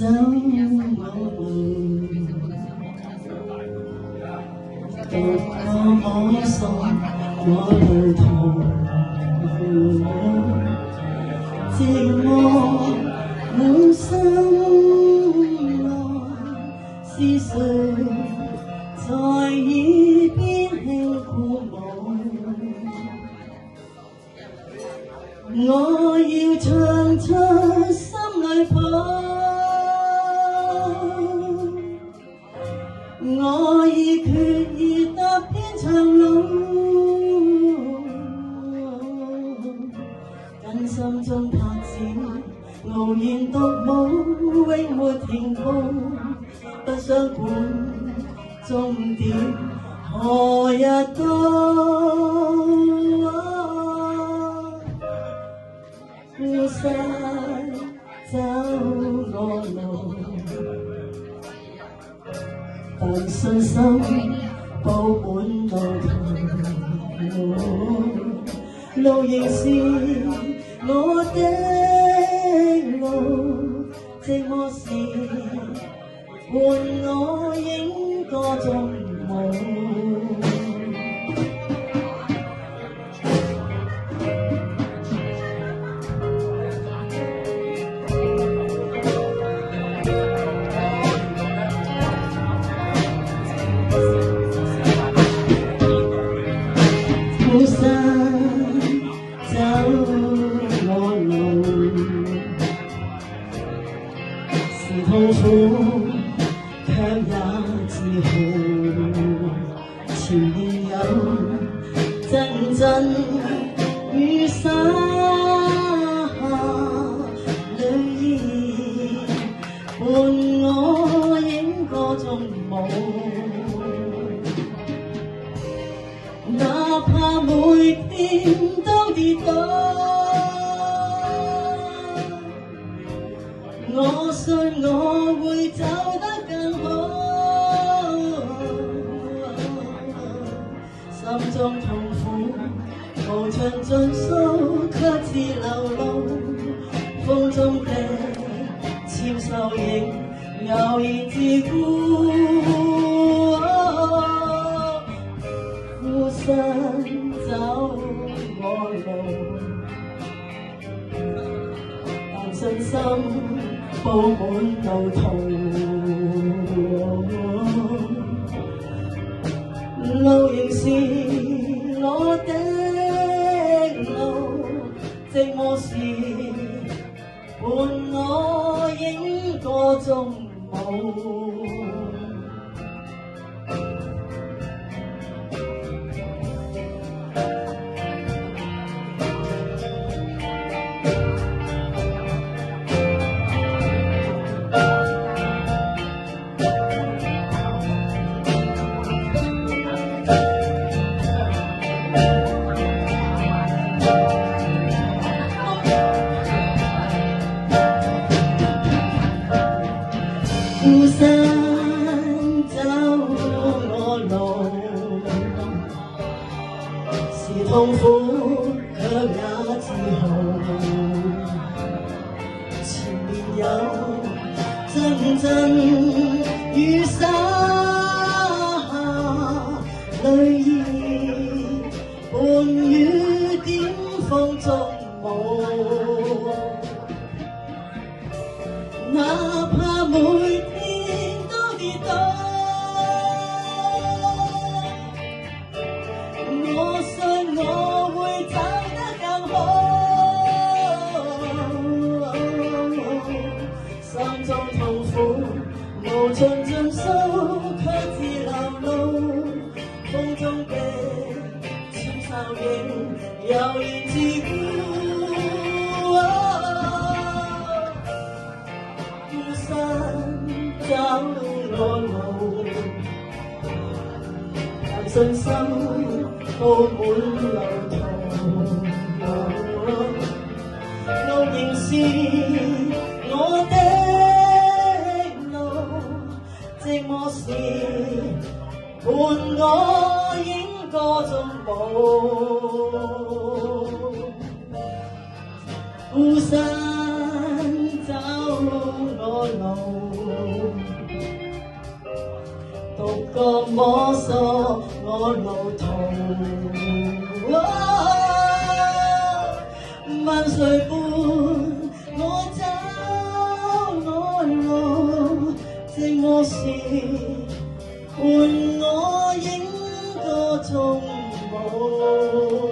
走我路，獨個可送我路途，寂寞滿心內，是誰在耳邊輕呼我？我要唱出心裏抱，我已決意踏遍長路，跟心中拍子，傲然獨舞，永沒停步，不想管終點何日到。孤身走我路，但信心佈滿路途，路仍是我的路，寂寞時伴我影個縱舞。孤身走我路，是痛苦卻也自豪，前面有陣陣雨灑淚意，伴我影個縱舞。哪怕每天都跌倒，我信我會走得更好。心中痛苦無盡盡訴，卻自流露。風中的纖手影，悠然自顧。孤身走我路，但信心佈滿路途，路仍是我的路，寂寞時伴我影個縱舞。孤身走我路，是痛苦卻也自豪，前面有陣陣雨灑淚意，伴雨點風中舞。哪怕每天都跌倒，我信我會走得更好。心中痛苦無盡盡訴，卻自流露。風中的纖手影，悠然自顧。走我路，但信心佈滿路途，路仍是我的路，寂寞時伴我影個縱舞。孤身走我路。摸索我路途。萬歲伴我走我路，寂寞時伴我影個蹤舞。